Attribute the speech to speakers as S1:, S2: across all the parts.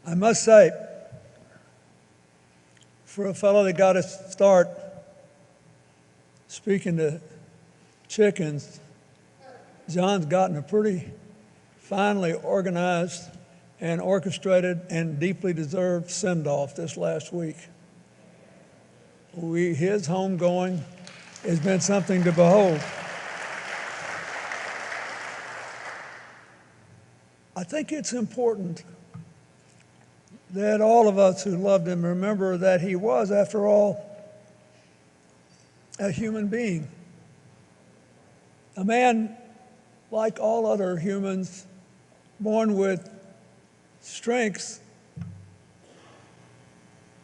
S1: I must say, for a fellow that got his start speaking to chickens, John's gotten a pretty finely organized and orchestrated and deeply deserved send-off this last week. His homegoing has been something to behold. I think it's important that all of us who loved him remember that he was, after all, a human being. A man like all other humans, born with strengths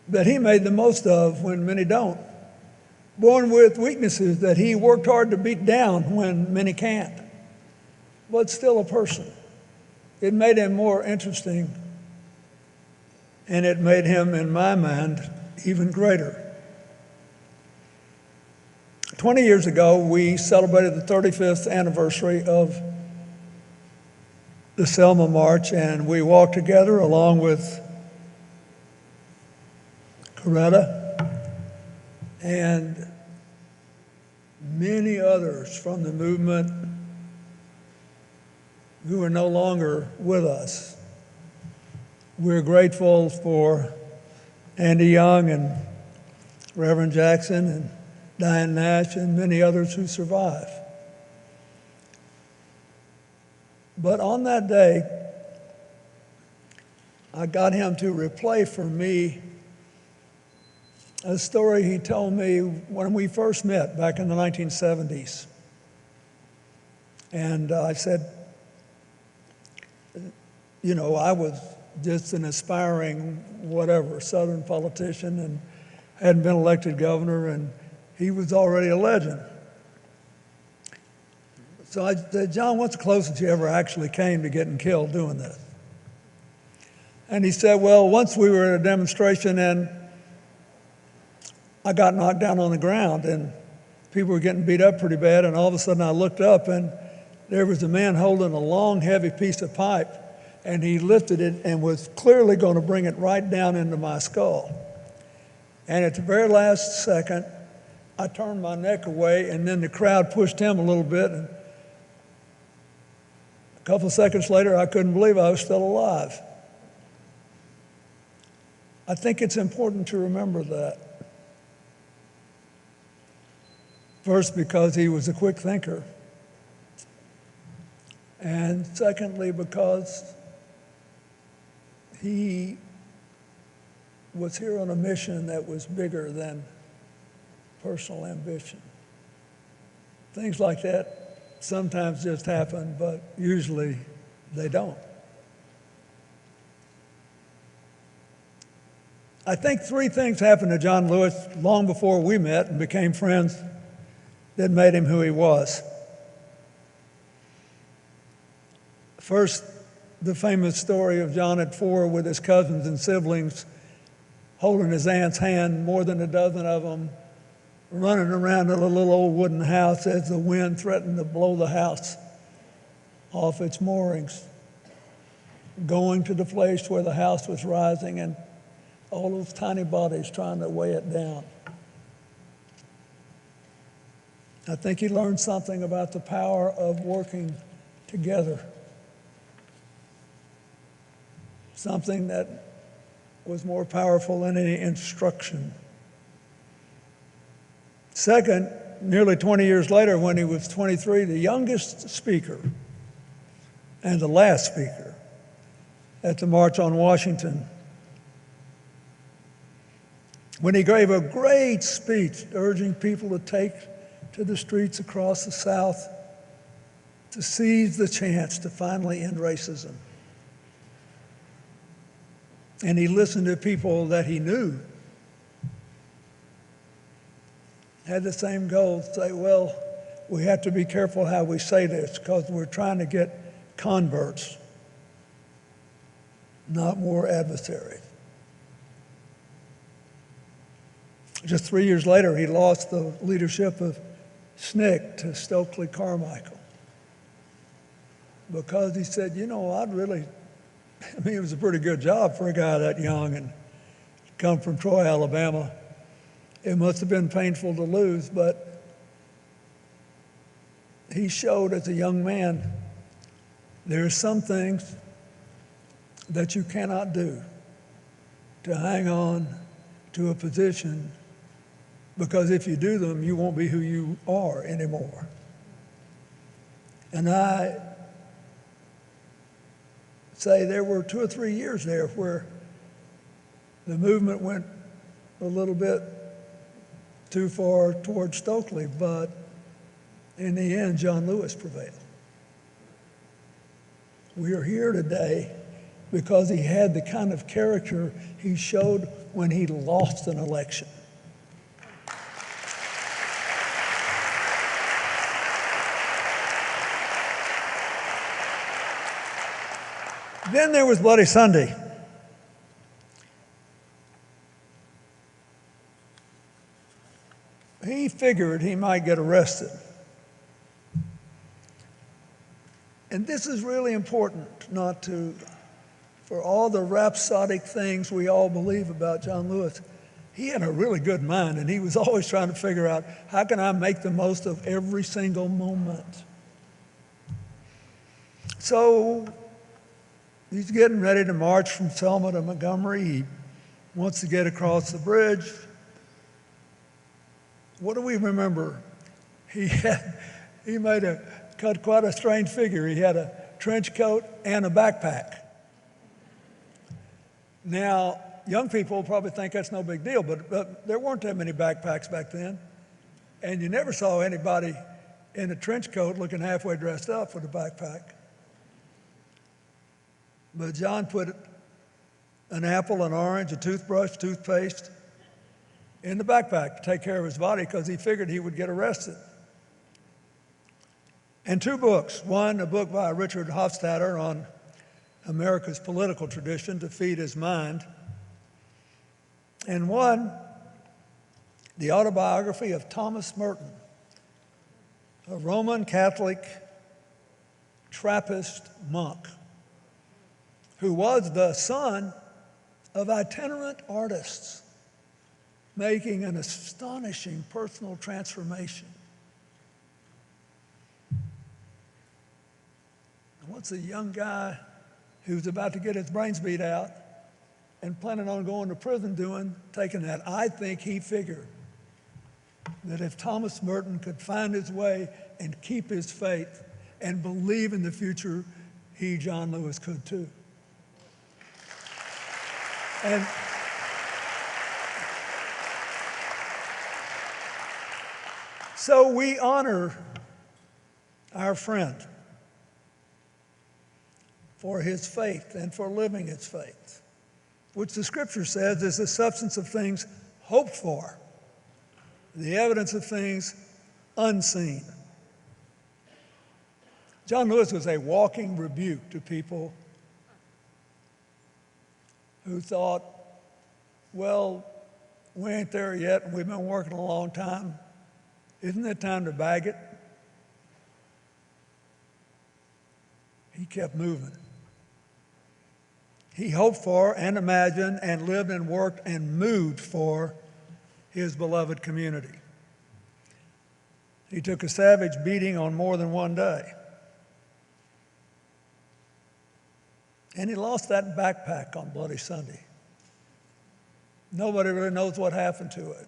S1: that he made the most of when many don't. Born with weaknesses that he worked hard to beat down when many can't. But still a person. It made him more interesting, and it made him, in my mind, even greater. 20 years ago, we celebrated the 35th anniversary of the Selma March, and we walked together along with Coretta and many others from the movement who are no longer with us. We're grateful for Andy Young and Reverend Jackson and Diane Nash and many others who survive. But on that day, I got him to replay for me a story he told me when we first met back in the 1970s. And I said, you know, I was just an aspiring whatever, Southern politician and hadn't been elected governor, and he was already a legend. So I said, John, what's the closest you ever actually came to getting killed doing this? And he said, well, once we were at a demonstration and I got knocked down on the ground and people were getting beat up pretty bad, and all of a sudden I looked up and there was a man holding a long, heavy piece of pipe, and he lifted it and was clearly going to bring it right down into my skull. And at the very last second, I turned my neck away, and then the crowd pushed him a little bit. And a couple of seconds later, I couldn't believe I was still alive. I think it's important to remember that. First, because he was a quick thinker. And secondly, because he was here on a mission that was bigger than personal ambition. Things like that sometimes just happen, but usually they don't. I think three things happened to John Lewis long before we met and became friends that made him who he was. First, the famous story of John at 4 with his cousins and siblings holding his aunt's hand, more than a dozen of them, running around in a little old wooden house as the wind threatened to blow the house off its moorings, going to the place where the house was rising and all those tiny bodies trying to weigh it down. I think he learned something about the power of working together, something that was more powerful than any instruction. Second, nearly 20 years later, when he was 23, the youngest speaker and the last speaker at the March on Washington, when he gave a great speech urging people to take to the streets across the South to seize the chance to finally end racism. And he listened to people that he knew had the same goal, say, well, we have to be careful how we say this because we're trying to get converts, not more adversaries. Just 3 years later, he lost the leadership of SNCC to Stokely Carmichael because he said, you know, I'd really I mean, it was a pretty good job for a guy that young and come from Troy, Alabama. It must have been painful to lose, but he showed as a young man there are some things that you cannot do to hang on to a position, because if you do them, you won't be who you are anymore. And I say there were 2 or 3 years there where the movement went a little bit too far towards Stokely, but in the end, John Lewis prevailed. We are here today because he had the kind of character he showed when he lost an election. Then there was Bloody Sunday. He figured he might get arrested. And this is really important, for all the rhapsodic things we all believe about John Lewis. He had a really good mind, and he was always trying to figure out, how can I make the most of every single moment? So he's getting ready to march from Selma to Montgomery. He wants to get across the bridge. What do we remember? He cut quite a strange figure. He had a trench coat and a backpack. Now, young people probably think that's no big deal, but there weren't that many backpacks back then. And you never saw anybody in a trench coat looking halfway dressed up with a backpack. But John put an apple, an orange, a toothbrush, toothpaste in the backpack to take care of his body because he figured he would get arrested. And 2 books. One, a book by Richard Hofstadter on America's political tradition to feed his mind. And one, the autobiography of Thomas Merton, a Roman Catholic Trappist monk who was the son of itinerant artists making an astonishing personal transformation. What's a young guy who's about to get his brains beat out and planning on going to prison doing, taking that? I think he figured that if Thomas Merton could find his way and keep his faith and believe in the future, he, John Lewis, could too. And so we honor our friend for his faith and for living his faith, which the scripture says is the substance of things hoped for, the evidence of things unseen. John Lewis was a walking rebuke to people who thought, well, we ain't there yet, and we've been working a long time. Isn't it time to bag it? He kept moving. He hoped for and imagined and lived and worked and moved for his beloved community. He took a savage beating on more than one day. And he lost that backpack on Bloody Sunday. Nobody really knows what happened to it.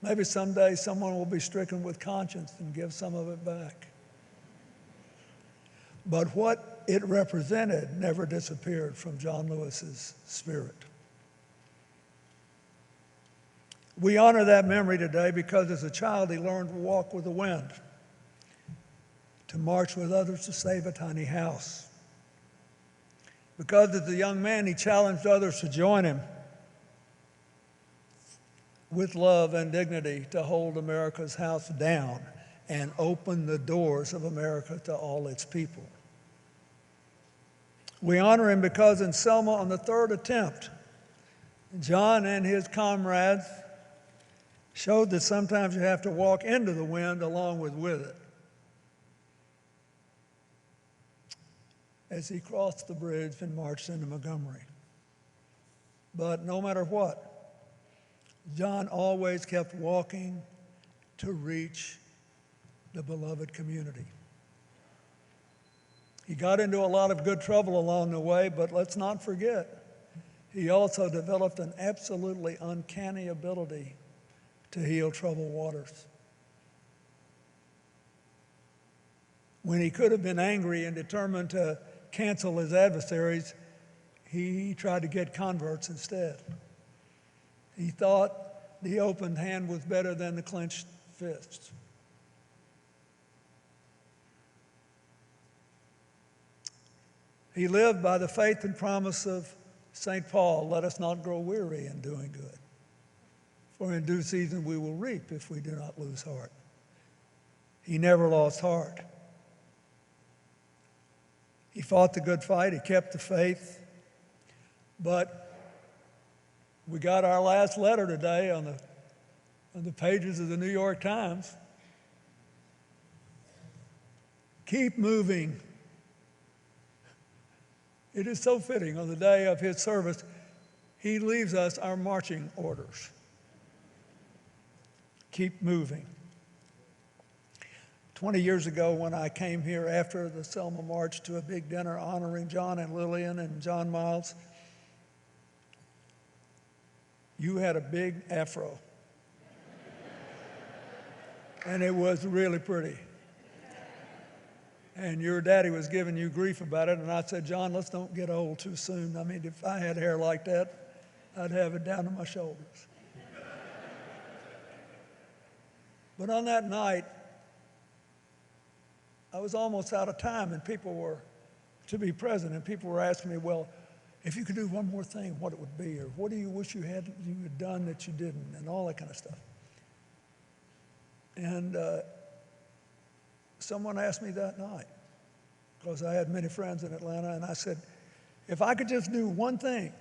S1: Maybe someday someone will be stricken with conscience and give some of it back. But what it represented never disappeared from John Lewis's spirit. We honor that memory today because as a child he learned to walk with the wind, to march with others to save a tiny house. Because as a young man he challenged others to join him with love and dignity to hold America's house down and open the doors of America to all its people. We honor him because in Selma, on the 3rd attempt, John and his comrades showed that sometimes you have to walk into the wind along with it. as he crossed the bridge and marched into Montgomery. But no matter what, John always kept walking to reach the beloved community. He got into a lot of good trouble along the way, but let's not forget, he also developed an absolutely uncanny ability to heal troubled waters. When he could have been angry and determined to cancel his adversaries, he tried to get converts instead. He thought the open hand was better than the clenched fist. He lived by the faith and promise of St. Paul, let us not grow weary in doing good, for in due season we will reap if we do not lose heart. He never lost heart. He fought the good fight, he kept the faith, but we got our last letter today on the pages of the New York Times. Keep moving. It is so fitting on the day of his service, he leaves us our marching orders. Keep moving. 20 years ago when I came here after the Selma March to a big dinner honoring John and Lillian and John Miles, you had a big afro. And it was really pretty. And your daddy was giving you grief about it, and I said, John, let's don't get old too soon. I mean, if I had hair like that, I'd have it down to my shoulders. But on that night, I was almost out of time, and people were to be present, and people were asking me, well, if you could do one more thing, what it would be, or what do you wish you had done that you didn't, and all that kind of stuff. And someone asked me that night, because I had many friends in Atlanta, and I said, if I could just do one thing,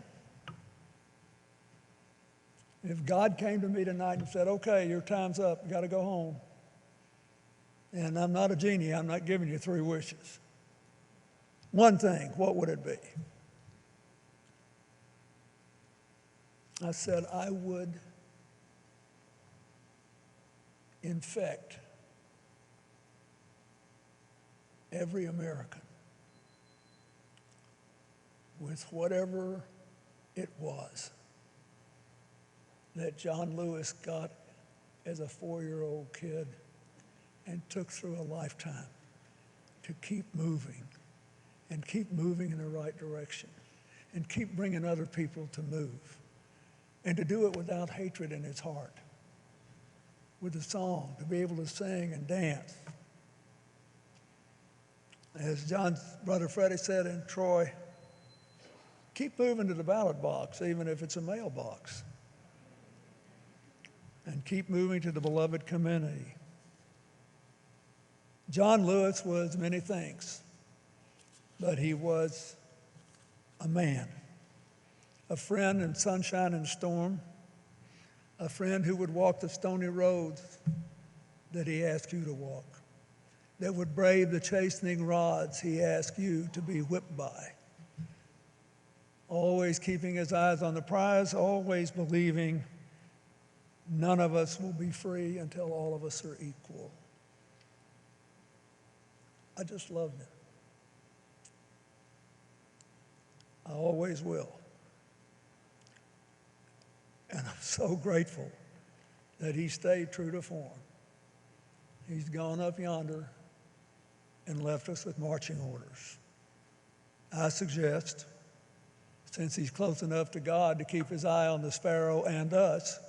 S1: if God came to me tonight and said, okay, your time's up, you got to go home, and I'm not a genie, I'm not giving you 3 wishes. One thing, what would it be? I said, I would infect every American with whatever it was that John Lewis got as a 4-year-old kid and took through a lifetime to keep moving and keep moving in the right direction and keep bringing other people to move and to do it without hatred in his heart, with a song, to be able to sing and dance. As John's brother Freddie said in Troy, keep moving to the ballot box, even if it's a mailbox. And keep moving to the beloved community. John Lewis was many things, but he was a man, a friend in sunshine and storm, a friend who would walk the stony roads that he asked you to walk, that would brave the chastening rods he asked you to be whipped by, always keeping his eyes on the prize, always believing none of us will be free until all of us are equal. I just loved him. I always will. And I'm so grateful that he stayed true to form. He's gone up yonder and left us with marching orders. I suggest, since he's close enough to God to keep his eye on the sparrow and us,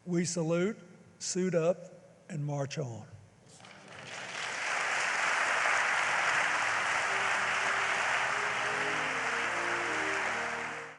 S1: we salute, suit up, and march on.